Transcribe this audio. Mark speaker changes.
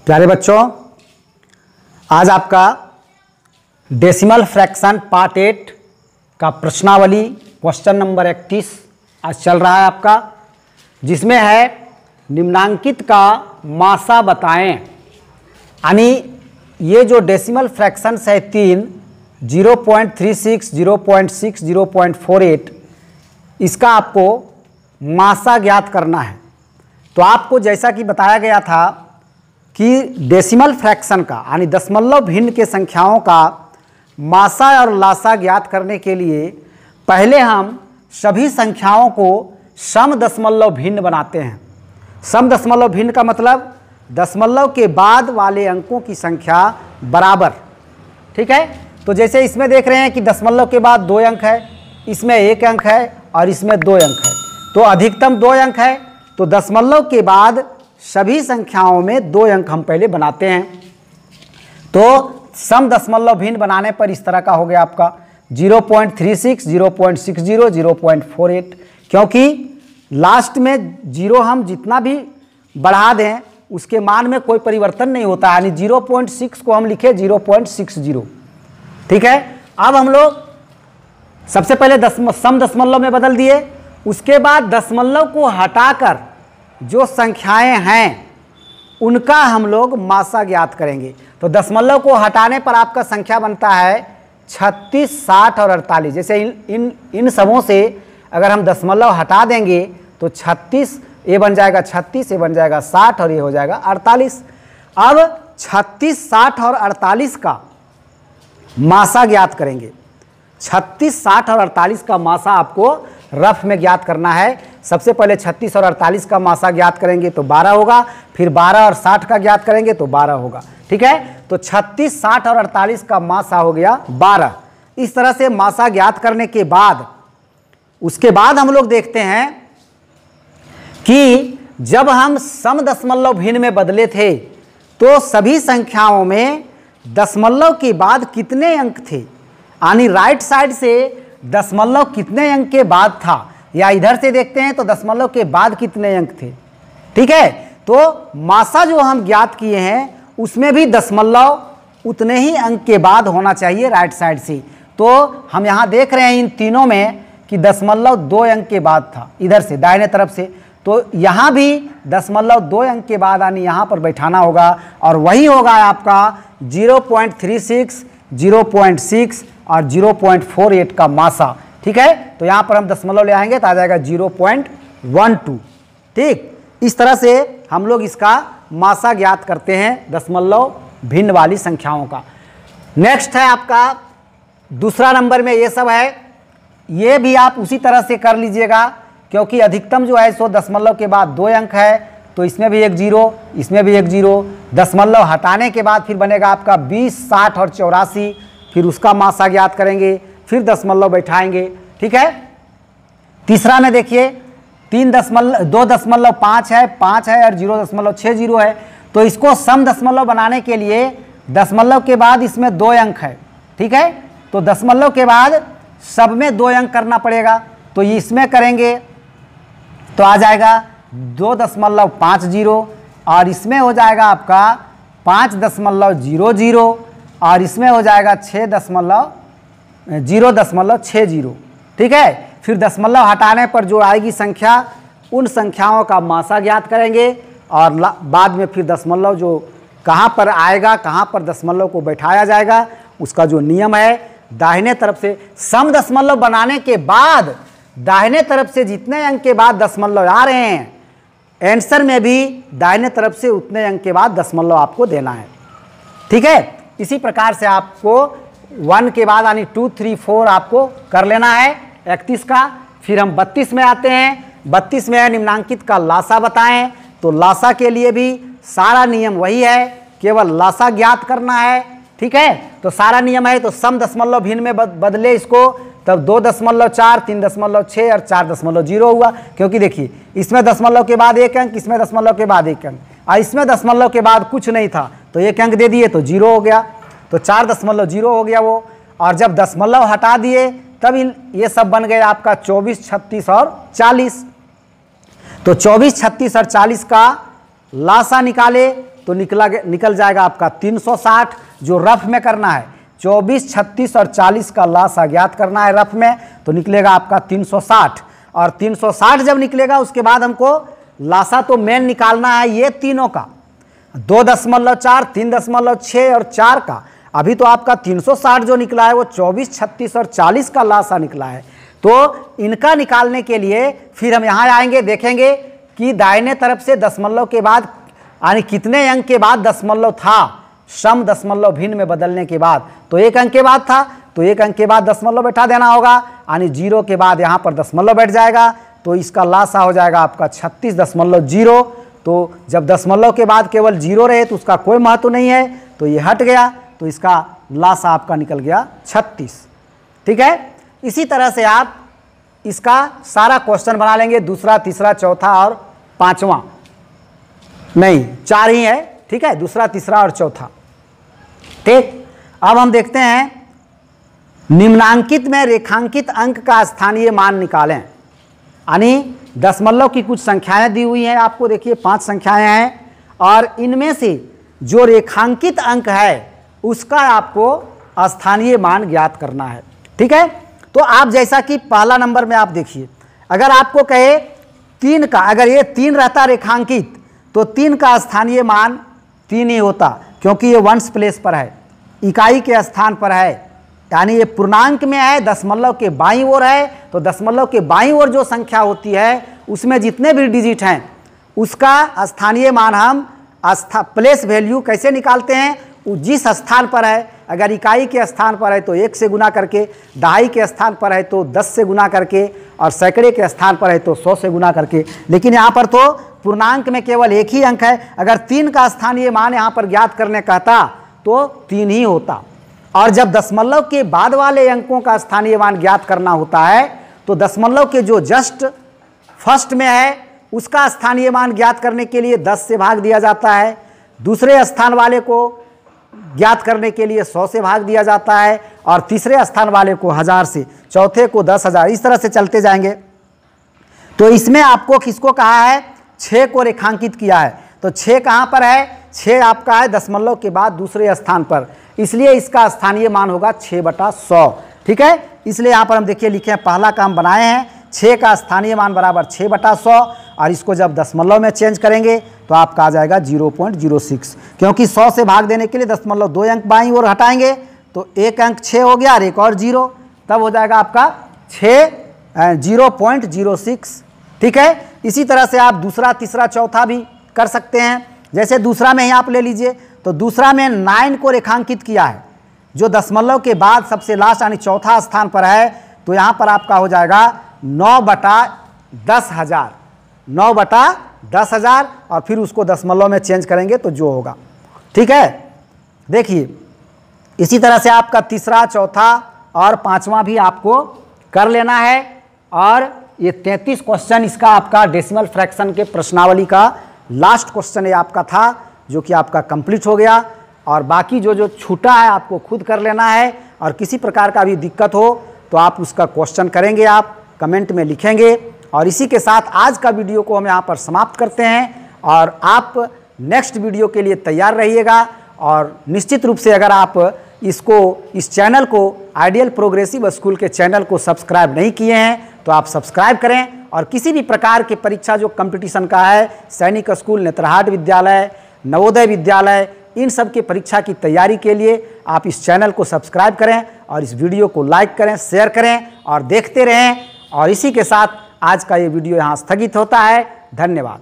Speaker 1: प्यारे बच्चों, आज आपका डेसिमल फ्रैक्शन पार्ट 8 का प्रश्नावली क्वेश्चन नंबर 31 आज चल रहा है आपका, जिसमें है निम्नांकित का मासा बताएं। यानी ये जो डेसिमल फ्रैक्शंस है 3, 0.36, 0.6, 0.48, इसका आपको मासा ज्ञात करना है। तो आपको जैसा कि बताया गया था कि डेसिमल फ्रैक्शन का यानी दशमलव भिन्न के संख्याओं का मासा और लासा ज्ञात करने के लिए पहले हम सभी संख्याओं को सम दशमलव भिन्न बनाते हैं। सम दशमलव भिन्न का मतलब दशमलव के बाद वाले अंकों की संख्या बराबर, ठीक है। तो जैसे इसमें देख रहे हैं कि दशमलव के बाद 2 अंक है, इसमें 1 अंक है और इसमें 2 अंक है, तो अधिकतम 2 अंक है। तो दशमलव के बाद सभी संख्याओं में 2 अंक हम पहले बनाते हैं। तो सम दशमलव भिन्न बनाने पर इस तरह का हो गया आपका 0.36, 0.60, 0.48, क्योंकि लास्ट में 0 हम जितना भी बढ़ा दें उसके मान में कोई परिवर्तन नहीं होता, यानी 0.6 को हम लिखे 0.60, ठीक है। अब हम लोग सबसे पहले सम दशमलव में बदल दिए, उसके बाद दशमलव को हटाकर जो संख्याएं हैं उनका हम लोग मासा ज्ञात करेंगे। तो दशमलव को हटाने पर आपका संख्या बनता है 36, 60 और 48। जैसे इन सबों से अगर हम दशमलव हटा देंगे तो 36 ये बन जाएगा 36, ये बन जाएगा 60 और ये हो जाएगा 48। अब 36, 60 और 48 का मासा ज्ञात करेंगे। 36, 60 और 48 का मासा आपको रफ में ज्ञात करना है। सबसे पहले 36 और 48 का मासा ज्ञात करेंगे तो 12 होगा, फिर 12 और 60 का ज्ञात करेंगे तो 12 होगा, ठीक है। तो 36, 60 और 48 का मासा हो गया 12। इस तरह से मासा ज्ञात करने के बाद उसके बाद हम लोग देखते हैं कि जब हम सम दशमलव भिन्न में बदले थे तो सभी संख्याओं में दशमलव के बाद कितने अंक थे, यानी राइट साइड से दशमलव कितने अंक के बाद था, या इधर से देखते हैं तो दशमलव के बाद कितने अंक थे, ठीक है। तो मासा जो हम ज्ञात किए हैं उसमें भी दशमलव उतने ही अंक के बाद होना चाहिए राइट साइड से। तो हम यहाँ देख रहे हैं इन तीनों में कि दशमलव 2 अंक के बाद था इधर से दाहिने तरफ से, तो यहाँ भी दशमलव 2 अंक के बाद यानी यहाँ पर बैठाना होगा और वही होगा आपका 0.36, 0.6 और 0.48 का मासा, ठीक है। तो यहाँ पर हम दशमलव ले आएंगे तो आ जाएगा 0.12, ठीक। इस तरह से हम लोग इसका मासा ज्ञात करते हैं दशमलव भिन्न वाली संख्याओं का। नेक्स्ट है आपका दूसरा नंबर में ये सब है, ये भी आप उसी तरह से कर लीजिएगा, क्योंकि अधिकतम जो है सो दशमलव के बाद 2 अंक है, तो इसमें भी एक 0, इसमें भी एक 0। दशमलव हटाने के बाद फिर बनेगा आपका 20, 60 और 84, फिर उसका मासा ज्ञात करेंगे, फिर दशमलव बैठाएंगे, ठीक है। तीसरा में देखिए 2.5 है, 5 है और 0.60 है। तो इसको सम दशमलव बनाने के लिए दशमलव के बाद इसमें 2 अंक है, ठीक है। तो दशमलव के बाद सब में 2 अंक करना पड़ेगा, तो इसमें करेंगे तो आ जाएगा 2.50 और इसमें हो जाएगा आपका 5.00 और इसमें हो जाएगा 0.60, ठीक है। फिर दशमलव हटाने पर जो आएगी संख्या उन संख्याओं का मासा ज्ञात करेंगे और बाद में फिर दशमलव जो कहाँ पर आएगा, कहाँ पर दशमलव को बैठाया जाएगा, उसका जो नियम है दाहिने तरफ से सम दशमलव बनाने के बाद दाहिने तरफ से जितने अंक के बाद दशमलव आ रहे हैं आंसर में भी दाहिने तरफ से उतने अंक के बाद दशमलव आपको देना है, ठीक है। इसी प्रकार से आपको 1 के बाद यानी 2, 3, 4 आपको कर लेना है 31 का। फिर हम 32 में आते हैं। 32 में है निम्नांकित का लासा बताएं। तो लासा के लिए भी सारा नियम वही है, केवल लासा ज्ञात करना है, ठीक है। तो सारा नियम है, तो सम दशमलव भिन्न में बदले इसको, तब 2.4, 3.6 और 4.0 हुआ, क्योंकि देखिए इसमें दशमलव के बाद 1 अंक, इसमें दशमलव के बाद 1 अंक, और इसमें दशमलव के बाद कुछ नहीं था तो 1 अंक दे दिए तो 0 हो गया, तो 4.0 हो गया वो। और जब दशमलव हटा दिए तब ये सब बन गए आपका 24, 36 और 40। तो 24, 36 और 40 का लासा निकाले तो निकल जाएगा आपका 360, जो रफ में करना है 24, 36 और 40 का लासा ज्ञात करना है रफ में, तो निकलेगा आपका 360। और 360 जब निकलेगा उसके बाद हमको लासा तो मेन निकालना है ये तीनों का, 2.4, 3.6 और 4 का। अभी तो आपका 360 जो निकला है वो 24, 36 और 40 का लासा निकला है। तो इनका निकालने के लिए फिर हम यहाँ आएंगे, देखेंगे कि दाहिने तरफ से दशमलव के बाद यानी कितने अंक के बाद दशमलव था, सम दशमलव भिन्न में बदलने के बाद, तो 1 अंक के बाद था, तो 1 अंक के बाद दशमलव बैठा देना होगा, यानी 0 के बाद यहाँ पर दशमलव बैठ जाएगा, तो इसका लासा हो जाएगा आपका 36.0। तो जब दशमलव के बाद केवल 0 रहे तो उसका कोई महत्व नहीं है, तो ये हट गया, तो इसका लासा आपका निकल गया 36। ठीक है, इसी तरह से आप इसका सारा क्वेश्चन बना लेंगे, दूसरा, तीसरा, चौथा और पांचवा, नहीं 4 ही है। ठीक है, दूसरा, तीसरा और चौथा। ठीक, अब हम देखते हैं निम्नांकित में रेखांकित अंक का स्थानीय मान निकालें। यानी दशमलव की कुछ संख्याएं दी हुई हैं आपको, देखिए 5 संख्याएं हैं, और इनमें से जो रेखांकित अंक है उसका आपको स्थानीय मान ज्ञात करना है। ठीक है, तो आप जैसा कि पहला नंबर में आप देखिए, अगर आपको कहे 3 का, अगर ये 3 रहता रेखांकित तो 3 का स्थानीय मान 3 ही होता, क्योंकि ये वंश प्लेस पर है, इकाई के स्थान पर है, यानी ये पूर्णांक में है, दशमलव के बाईं ओर है, तो दशमलव के बाईं ओर जो संख्या होती है उसमें जितने भी डिजिट हैं उसका स्थानीय मान हम प्लेस वैल्यू कैसे निकालते हैं, जिस स्थान पर है, अगर इकाई के स्थान पर है तो 1 से गुना करके, दहाई के स्थान पर है तो 10 से गुना करके, और सैकड़े के स्थान पर है तो 100 से गुना करके। लेकिन यहाँ पर तो पूर्णांक में केवल 1 ही अंक है, अगर 3 का स्थानीय मान यहाँ पर ज्ञात करने कहता तो 3 ही होता। और जब दशमलव के बाद वाले अंकों का स्थानीय मान ज्ञात करना होता है तो दशमलव के जो जस्ट फर्स्ट में है उसका स्थानीय मान ज्ञात करने के लिए 10 से भाग दिया जाता है, दूसरे स्थान वाले को ज्ञात करने के लिए 100 से भाग दिया जाता है, और तीसरे स्थान वाले को 1000 से, चौथे को 10,000, इस तरह से चलते जाएंगे। तो इसमें आपको किसको कहा है, 6 को रेखांकित किया है। तो 6 कहाँ पर है, 6 आपका है दशमलव के बाद दूसरे स्थान पर, इसलिए इसका स्थानीय मान होगा 6/100। ठीक है, इसलिए यहाँ पर हम देखिए लिखे हैं, पहला काम बनाए हैं, 6 का स्थानीय मान बराबर 6/100, और इसको जब दशमलव में चेंज करेंगे तो आपका आ जाएगा 0.06, क्योंकि 100 से भाग देने के लिए दशमलव 2 अंक बाईं ओर हटाएंगे तो 1 अंक 6 हो गया और एक और 0, तब हो जाएगा आपका 0.06। ठीक है, इसी तरह से आप दूसरा, तीसरा, चौथा भी कर सकते हैं। जैसे दूसरा में ही आप ले लीजिए, तो दूसरा में 9 को रेखांकित किया है, जो दशमलव के बाद सबसे लास्ट यानी चौथा स्थान पर है, तो यहाँ पर आपका हो जाएगा 9/10,000, 9/10,000, और फिर उसको दशमलव में चेंज करेंगे तो जो होगा। ठीक है, देखिए इसी तरह से आपका तीसरा, चौथा और पांचवा भी आपको कर लेना है। और ये 33 क्वेश्चन इसका आपका डेसिमल फ्रैक्शन के प्रश्नावली का लास्ट क्वेश्चन ये आपका था, जो कि आपका कंप्लीट हो गया। और बाकी जो छूटा है आपको खुद कर लेना है, और किसी प्रकार का भी दिक्कत हो तो आप उसका क्वेश्चन करेंगे, आप कमेंट में लिखेंगे। और इसी के साथ आज का वीडियो को हम यहाँ पर समाप्त करते हैं, और आप नेक्स्ट वीडियो के लिए तैयार रहिएगा। और निश्चित रूप से अगर आप इस चैनल को, आइडियल प्रोग्रेसिव स्कूल के चैनल को सब्सक्राइब नहीं किए हैं तो आप सब्सक्राइब करें, और किसी भी प्रकार की परीक्षा जो कंपटीशन का है, सैनिक स्कूल, नेत्रहाट विद्यालय, नवोदय विद्यालय, इन सब की परीक्षा की तैयारी के लिए आप इस चैनल को सब्सक्राइब करें, और इस वीडियो को लाइक करें, शेयर करें और देखते रहें। और इसी के साथ आज का ये वीडियो यहाँ स्थगित होता है। धन्यवाद।